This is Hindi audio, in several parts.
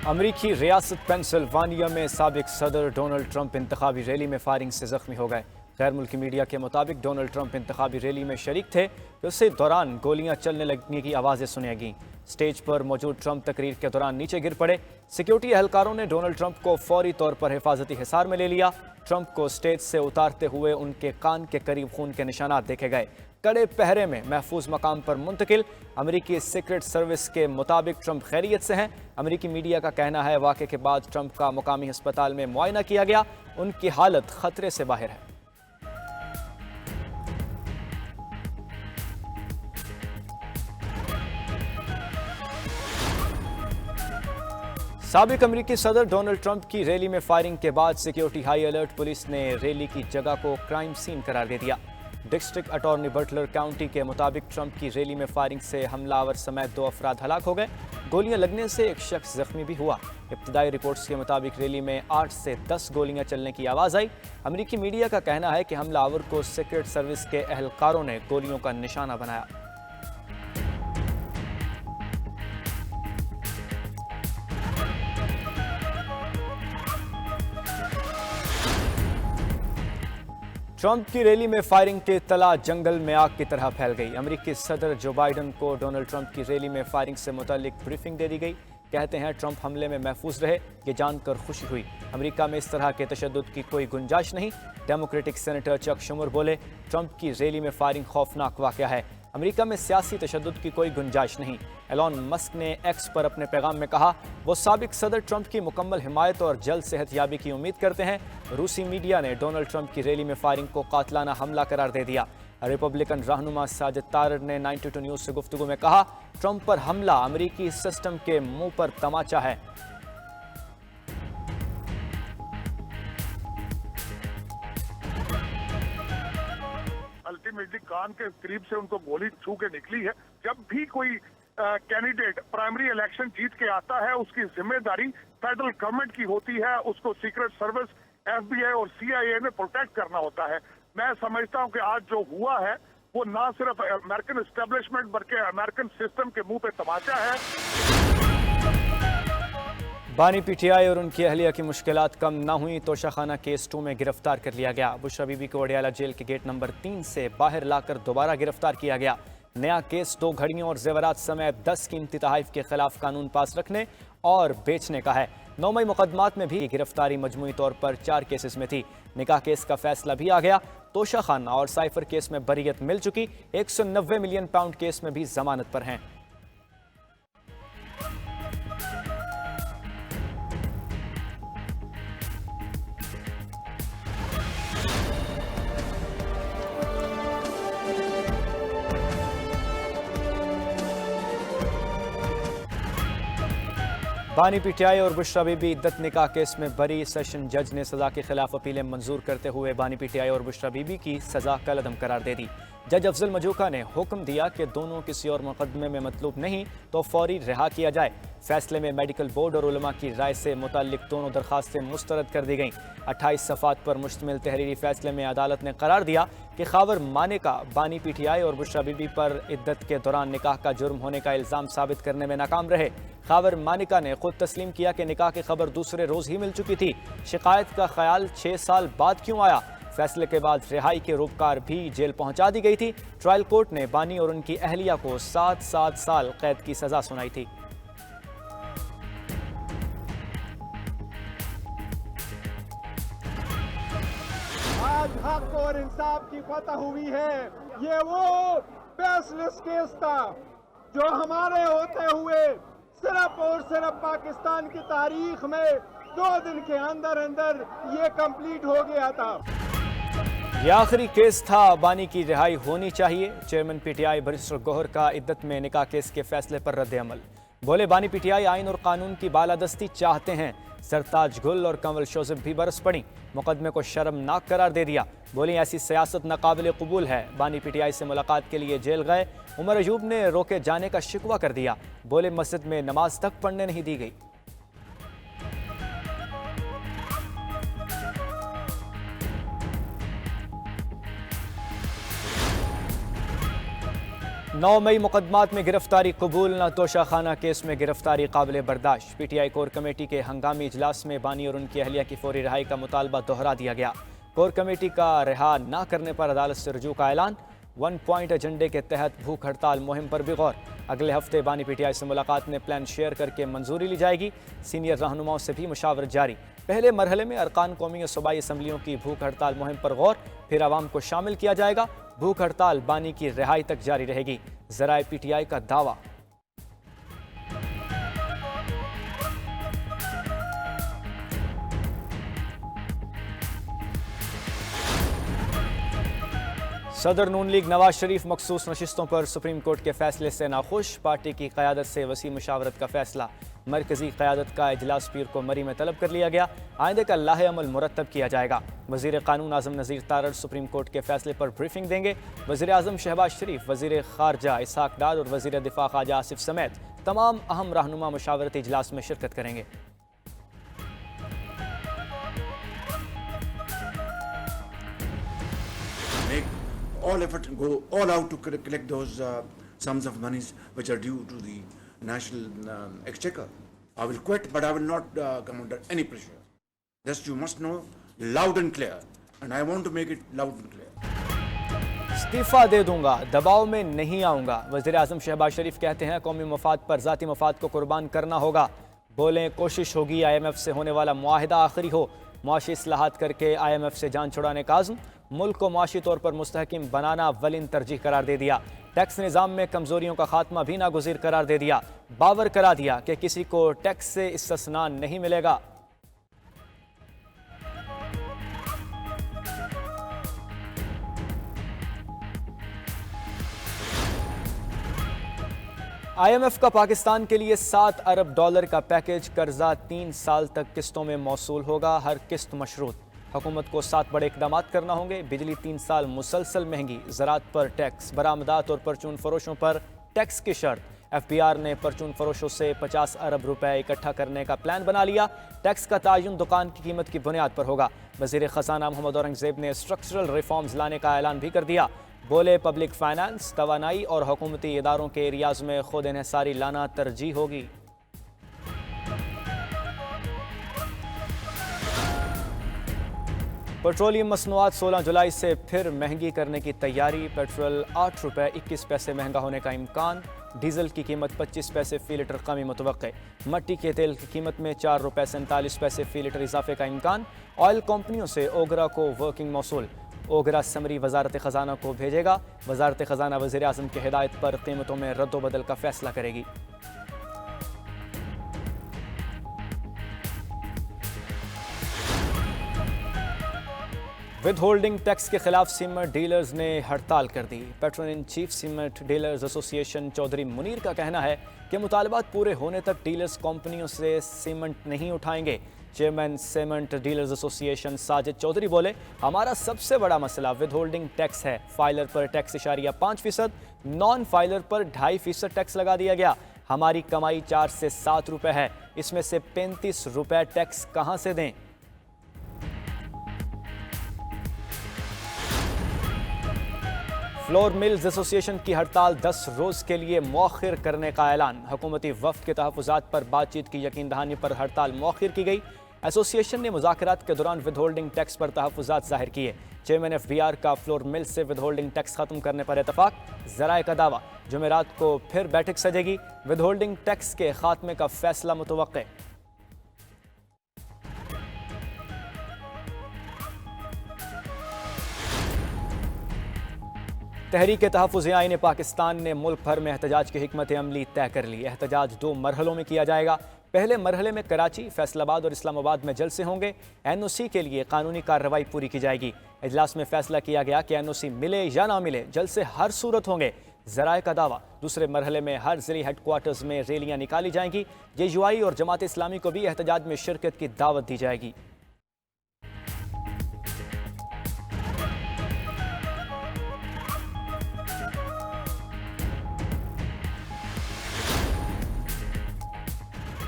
अमरीकी रियासत पेंसिल्वानिया में साबिक सदर डोनाल्ड ट्रंप इंतखाबी रैली में फायरिंग से जख्मी हो गए। गैर मुल्की मीडिया के मुताबिक डोनाल्ड ट्रंप इंतखाबी रैली में शरीक थे कि उसी दौरान गोलियां चलने लगने की आवाज़ें सुनाई गईं। स्टेज पर मौजूद ट्रंप तकरीर के दौरान नीचे गिर पड़े। सिक्योरिटी एहलकारों ने डोनाल्ड ट्रंप को फौरी तौर पर हिफाजती हिसार में ले लिया। ट्रंप को स्टेज से उतारते हुए उनके कान के करीब खून के निशानात देखे गए। कड़े पहरे में महफूज मकाम पर मुंतकिल। अमरीकी सीक्रेट सर्विस के मुताबिक ट्रंप खैरियत से हैं। अमरीकी मीडिया का कहना है वाक़े के बाद ट्रंप का मुकामी अस्पताल में मुआयना किया गया। उनकी हालत खतरे से बाहर है। साबिक अमरीकी सदर डोनाल्ड ट्रंप की रैली में फायरिंग के बाद सिक्योरिटी हाई अलर्ट। पुलिस ने रैली की जगह को क्राइम सीन करार दे दिया। डिस्ट्रिक्ट अटॉर्नी बटलर काउंटी के मुताबिक ट्रंप की रैली में फायरिंग से हमलावर समेत 2 अफराद हलाक हो गए। गोलियां लगने से एक शख्स जख्मी भी हुआ। इब्तदाई रिपोर्ट्स के मुताबिक रैली में 8 से 10 गोलियां चलने की आवाज़ आई। अमरीकी मीडिया का कहना है कि हमलावर को सीक्रेट सर्विस के एहलकारों ने गोलियों का निशाना बनाया। ट्रंप की रैली में फायरिंग की इत्तला जंगल में आग की तरह फैल गई। अमरीकी सदर जो बाइडन को डोनाल्ड ट्रंप की रैली में फायरिंग से मुताल्लिक ब्रीफिंग दे दी गई। कहते हैं ट्रंप हमले में महफूज रहे, ये जानकर खुशी हुई। अमेरिका में इस तरह के तशद्दुद की कोई गुंजाइश नहीं। डेमोक्रेटिक सेनेटर चक शुमर बोले, ट्रंप की रैली में फायरिंग खौफनाक वाक़या है। अमेरिका में सियासी तशद्दुद की कोई गुंजाइश नहीं। एलॉन मस्क ने एक्स पर अपने पैगाम में कहा वो साबिक सदर ट्रंप की मुकम्मल हिमायत और जल्द सेहतयाबी की उम्मीद करते हैं। रूसी मीडिया ने डोनाल्ड ट्रंप की रैली में फायरिंग को कातलाना हमला करार दे दिया। रिपब्लिकन रहनुमा साजिद तारर ने 92 न्यूज़ से गुफ्तगू में कहा, ट्रंप पर हमला अमरीकी सिस्टम के मुंह पर तमाचा है। अल्टीमेटली कान के करीब से उनको गोली छू के निकली है। जब भी कोई कैंडिडेट प्राइमरी इलेक्शन जीत के आता है, उसकी जिम्मेदारी फेडरल गवर्नमेंट की होती है। उसको सीक्रेट सर्विस, FBI और CIA ने प्रोटेक्ट करना होता है। मैं समझता हूं कि आज जो हुआ है वो ना सिर्फ अमेरिकन एस्टेब्लिशमेंट बल्कि अमेरिकन सिस्टम के मुंह पे तमाचा है। बानी PTI और उनकी अहलिया की मुश्किलात कम न हुई। तोशाखाना केस 2 में गिरफ्तार कर लिया गया। बुशरा बीबी को अडियाला जेल के गेट नंबर 3 से बाहर लाकर दोबारा गिरफ्तार किया गया। नया केस 2 घड़ियों और जेवरात समेत 10 कीमती तहाइफ के खिलाफ कानून पास रखने और बेचने का है। 9 मई मुकदमात में भी गिरफ्तारी मजमूई तौर पर 4 केसेस में थी। निकाह केस का फैसला भी आ गया। तोशाखाना और साइफर केस में बरीयत मिल चुकी। 190 मिलियन पाउंड केस में भी जमानत पर हैं। बानी PTI और बुशरा बीबी इद्दत निकाह केस में बरी। सेशन जज ने सजा के खिलाफ अपीलें मंजूर करते हुए बानी PTI और बुशरा बीबी की सजा कलअदम करार दे दी। जज अफजल मजूका ने हुक्म दिया कि दोनों किसी और मुकदमे में मतलूब नहीं तो फौरी रिहा किया जाए। फैसले में मेडिकल बोर्ड और उलमा की राय से मुताल्लिक दोनों दरखास्तें मुस्तरद कर दी गईं। 28 सफ़ात पर मुश्तमिल तहरीरी फैसले में अदालत ने करार दिया कि खावर माने का बानी PTI और बुशरा बीबी पर इद्दत के दौरान निकाह का जुर्म होने का इल्ज़ाम साबित करने में नाकाम रहे। खावर मानिका ने खुद तस्लीम किया कि निकाह की खबर दूसरे रोज़ ही मिल चुकी थी। शिकायत का ख्याल 6 साल बाद क्यों आया? फैसले के बाद रिहाई के रोपकार भी जेल पहुंचा दी गई थी। ट्रायल कोर्ट ने बानी और उनकी अहलिया को 7 साल कैद की सजा सुनाई थी। आज हक और इंसाफ की फतह हुई है। ये वो बेसलेस केस था जो हमारे होते हुए सिर्फ और सिर्फ पाकिस्तान की तारीख में 2 दिन के अंदर अंदर ये कंप्लीट हो गया था। ये आखिरी केस था। बानी की रिहाई होनी चाहिए। चेयरमैन PTI बैरिस्टर गौहर का इद्दत में निकाह केस के फैसले पर रद्द अमल। बोले, बानी PTI आइन और कानून की बालादस्ती चाहते हैं। सरताज गुल और कंवल शोज़िब भी बरस पड़ी। मुकदमे को शर्मनाक करार दे दिया। बोली, ऐसी सियासत नाकाबिल कबूल है। बानी PTI से मुलाकात के लिए जेल गए। उमर अयूब ने रोके जाने का शिकवा कर दिया। बोले, मस्जिद में नमाज तक पढ़ने नहीं दी गई। 9 मई मुकदमात में गिरफ्तारी कबूल, न तोशाखाना केस में गिरफ्तारी काबिल बर्दाश्त। पीटीआई कोर कमेटी के हंगामी इजलास में बानी और उनकी अहलिया की फौरी रिहाई का मुतालबा दोहरा दिया गया। कोर कमेटी का रिहा न करने पर अदालत से रुजू का ऐलान। 1 पॉइंट एजेंडे के तहत भूख हड़ताल मुहिम पर भी गौर। अगले हफ्ते बानी पीटीआई से मुलाकात में प्लान शेयर करके मंजूरी ली जाएगी। सीनियर रहनुमाओं से भी मुशावरत जारी। पहले मरहले में अरकान कौमी और सूबाई असम्बलियों की भूख हड़ताल मुहिम पर गौर, फिर आवाम को शामिल किया जाएगा। भूख हड़ताल बानी की रिहाई तक जारी रहेगी, जराए पीटीआई का दावा। सदर नून लीग नवाज शरीफ मखसूस नशिस्तों पर सुप्रीम कोर्ट के फैसले से नाखुश। पार्टी की क़यादत से वसी मुशावरत का फैसला। मरकजी क़यादत का इजलास पीर को मरी में तलब कर लिया गया। आइंदे का लाहे अमल मुरतब किया जाएगा। वज़ीर क़ानून आज़म नज़ीर तारड़ सुप्रीम कोर्ट के फैसले पर ब्रीफिंग देंगे। वज़ीर आज़म शहबाज शरीफ, वज़ीर ख़ारजा इसहाक़ डार और वज़ीर दिफ़ा ख्वाजा आसिफ समेत तमाम अहम रहनुमा मुशावरती इजलास में शिरकत करेंगे। All effort and go all out to collect those sums of monies which are due to the national exchequer. I will quit, but I will not come under any pressure. Just you must know loud and clear, and I want to make it loud and clear. इस्तीफा दे दूंगा, दबाव में नहीं आऊंगा। वज़ीर आज़म शहबाज शरीफ कहते हैं कौमी मफाद पर ज़ाती मफाद को कुर्बान करना होगा। बोलें कोशिश होगी IMF से होने वाला मुआहिदा आखिरी हो। मुआशी इस्लाहात करके IMF से जान छुड़ाने का आज़म। मुल्क को मुआशी तौर पर मुस्तहकिम बनाना अव्वलिन तरजीह करार दे दिया। टैक्स निज़ाम में कमज़ोरियों का खात्मा भी नागुज़ीर करार दे दिया। बावर करा दिया कि किसी को टैक्स से इस्तिस्ना नहीं मिलेगा। IMF का पाकिस्तान के लिए $7 अरब का पैकेज। कर्जा 3 साल तक किस्तों में मौसूल होगा, हर किस्त मशरूत। हुकूमत को 7 बड़े इकदाम करना होंगे। बिजली 3 साल मुसलसल महंगी, ज़राअत पर टैक्स, बरामदात और परचून फरोशों पर टैक्स की शर्त। FBR ने परचून फरोशों से 50 अरब रुपए इकट्ठा करने का प्लान बना लिया। टैक्स का तायुन दुकान की कीमत की बुनियाद पर होगा। वज़ीर ख़ज़ाना मोहम्मद औरंगज़ेब ने स्ट्रक्चरल रिफॉर्म्स लाने का ऐलान भी कर दिया। बोले पब्लिक फाइनेंस, तवानाई और हुकूमती इदारों के एरियाज़ में खुद इन्हिसारी लाना तरजीह होगी। पेट्रोलियम मसनूआत 16 जुलाई से फिर महंगी करने की तैयारी। पेट्रोल 8 रुपये 21 पैसे महंगा होने का इम्कान। डीजल की कीमत 25 पैसे फ़ी लीटर कमी मुतवक्के। मट्टी के तेल की कीमत में 4 रुपये 47 पैसे फ़ी लीटर इजाफे का इम्कान। ऑयल कंपनियों से ओगरा को वर्किंग मौसूल। ओगरा समरी वजारत ख़जाना को भेजेगा। वजारत ख़जाना वज़ीर आज़म की हिदायत पर कीमतों में रद्द-ओ-बदल का फैसला करेगी। विद होल्डिंग टैक्स के खिलाफ सीमेंट डीलर्स ने हड़ताल कर दी। Patron in chief cement dealers association Chaudhry Munir का कहना है कि मुतालबात पूरे होने तक डीलर्स कंपनियों से सीमेंट नहीं उठाएंगे। Chairman cement dealers association Sajid Chaudhry बोले, हमारा सबसे बड़ा मसला विद होल्डिंग टैक्स है। फाइलर पर टैक्स इशारिया 5%, नॉन फाइलर पर 2.5% टैक्स लगा दिया गया। हमारी कमाई 4 से 7 रुपए है, इसमें से 35 रुपए टैक्स कहां से दें? फ्लोर मिल्स एसोसिएशन की हड़ताल 10 रोज के लिए मौखिर करने का ऐलान। हुकूमती वफ्द के तहफ़्फ़ुज़ात पर बातचीत की यकीन दहानी पर हड़ताल मौखिर की गई। एसोसिएशन ने मुज़ाकरात के दौरान विद होल्डिंग टैक्स पर तहफ़्फ़ुज़ात ज़ाहिर किए। चेयरमैन FBR का फ्लोर मिल्स से विद होल्डिंग टैक्स खत्म करने पर इतफाक। ज़राए का दावा, जुमेरात को फिर बैठक सजेगी। विद होल्डिंग टैक्स के खात्मे का फैसला मुतवक्के। तहरीक तहफ़्फ़ुज़ आईन पाकिस्तान ने मुल्क भर में एहतजाज की हिकमत अमली तय कर ली। एहतजाज 2 मरहलों में किया जाएगा। पहले मरहले में कराची, फैसलाबाद और इस्लामाबाद में जलसे होंगे। NOC के लिए कानूनी कार्रवाई पूरी की जाएगी। इजलास में फैसला किया गया कि NOC मिले या ना मिले, जलसे हर सूरत होंगे। ज़राए का दावा, दूसरे मरहले में हर ज़िली हेडक्वार्टर्स में रैलियाँ निकाली जाएंगी। JUI और जमात इस्लामी को भी एहतजाज में शिरकत की दावत दी जाएगी।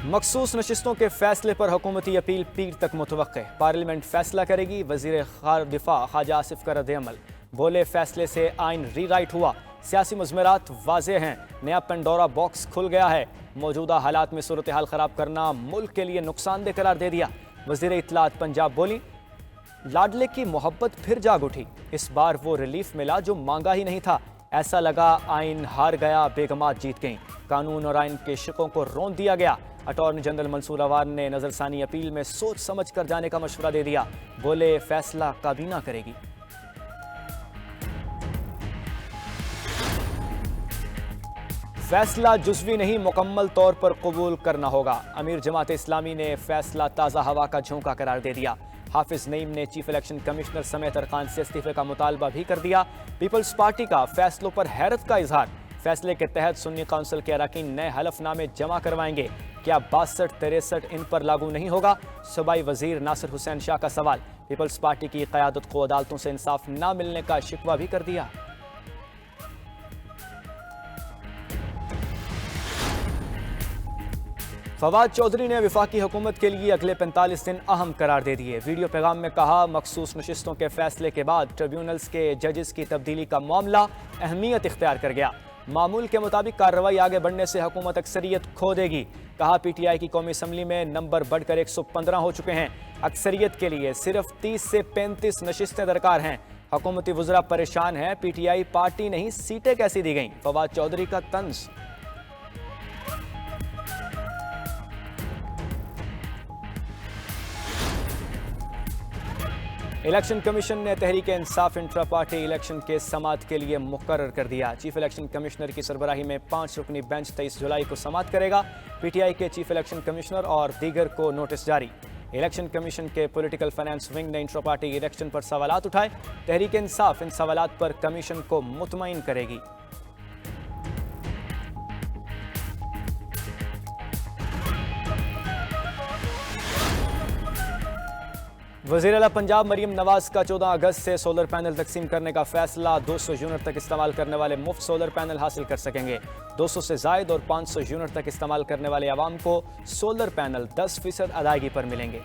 मखसूस नशिस्तों के फैसले पर हुकूमती अपील पीर तक मुतवक्के। पार्लियामेंट फैसला करेगी। वज़ीर दिफ़ा ख्वाजा आसिफ का रद्द-ए-अमल, बोले फैसले से आइन रीराइट हुआ। सियासी मुज़मरात वाज़ेह हैं, नया पेंडोरा बॉक्स खुल गया है। मौजूदा हालात में सूरत हाल ख़राब करना मुल्क के लिए नुकसानदेह करार दे दिया। वज़ीर इत्तलात पंजाब बोली, लाडले की मोहब्बत फिर जाग उठी। इस बार वो रिलीफ मिला जो मांगा ही नहीं था। ऐसा लगा आइन हार गया, बेगमात जीत गईं। कानून और आइन के शिकों को रौंद दिया गया। अटॉर्नी जनरल मंसूर अवार ने नजरसानी अपील में सोच समझ कर जाने का मशवरा दे दिया। बोले, फैसला काबीना करेगी। फैसला जुज़वी नहीं, मुकम्मल तौर पर कबूल करना होगा। अमीर जमात इस्लामी ने फैसला ताज़ा हवा का झोंका करार दे दिया। हाफिज नईम ने चीफ इलेक्शन कमिश्नर समेत अरकान से इस्तीफे का मुतालबा भी कर दिया। पीपल्स पार्टी का फैसलों पर हैरत का इजहार। फैसले के तहत सुन्नी काउंसिल के अरकान नए हलफनामे जमा करवाएंगे। क्या 62-63 इन पर लागू नहीं होगा? सूबाई वजीर नासिर हुसैन शाह का सवाल। पीपल्स पार्टी की क़यादत को अदालतों से इंसाफ न मिलने का शिकवा भी कर दिया। फवाद चौधरी ने वफाकी हुकूमत के लिए अगले 45 दिन अहम करार दे दिए। वीडियो पैगाम में कहा, मखसूस नशिस्तों के फैसले के बाद ट्रिब्यूनल्स के जजेस की तब्दीली का मामला अहमियत इख्तियार कर गया। मामूल के मुताबिक कार्रवाई आगे बढ़ने से हुकूमत अक्सरियत खो देगी। कहा, PTI की कौमी असम्बली में नंबर बढ़कर 115 हो चुके हैं। अक्सरियत के लिए सिर्फ 30 से 35 नशिस्तें दरकार हैं। हुकूमती वज़रा परेशान हैं, PTI पार्टी नहीं सीटें कैसी दी गईं? फवाद चौधरी का तंज। इलेक्शन कमीशन ने Tehreek Insaf intra party election के समात के लिए मुकर्रर कर दिया। चीफ इलेक्शन कमिश्नर की सरबराही में 5 रुकनी बेंच 23 जुलाई को समात करेगा। PTI के चीफ इलेक्शन कमिश्नर और दीगर को नोटिस जारी। इलेक्शन कमीशन के पॉलिटिकल फाइनेंस विंग ने इंट्रा पार्टी इलेक्शन पर सवालात उठाए। तहरीक इंसाफ इन सवालात पर कमीशन को मुतमईन करेगी। वज़ीर आला पंजाब मरीम नवाज का 14 अगस्त से सोलर पैनल तकसीम करने का फैसला। 200 यूनिट तक इस्तेमाल करने वाले मुफ्त सोलर पैनल हासिल कर सकेंगे। 200 से जायद और 500 यूनिट तक इस्तेमाल करने वाले आवाम को सोलर पैनल 10% अदायगी पर मिलेंगे।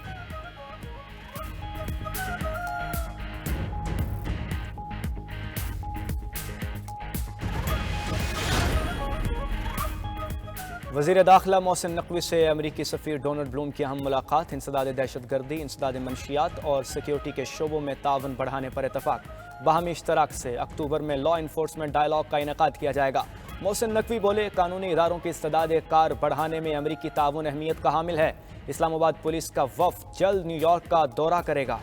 वज़ीर दाखिला मोहसिन नकवी से अमरीकी सफ़ीर डोनाल्ड ब्लूम की अहम मुलाकात। इंसदाद दहशतगर्दी, इंसदाद मनशियात और सिक्योरिटी के शोबों में तावन बढ़ाने पर इतफाक। बाहमी इश्तराक से अक्टूबर में लॉ इन्फोर्समेंट डायलॉग का इनेकाद किया जाएगा। मोहसिन नकवी बोले, कानूनी इदारों की इस्तेदाद कार बढ़ाने में अमरीकी ताउन अहमियत का हामिल है। इस्लामाबाद पुलिस का वफ़द जल्द न्यूयॉर्क का दौरा करेगा।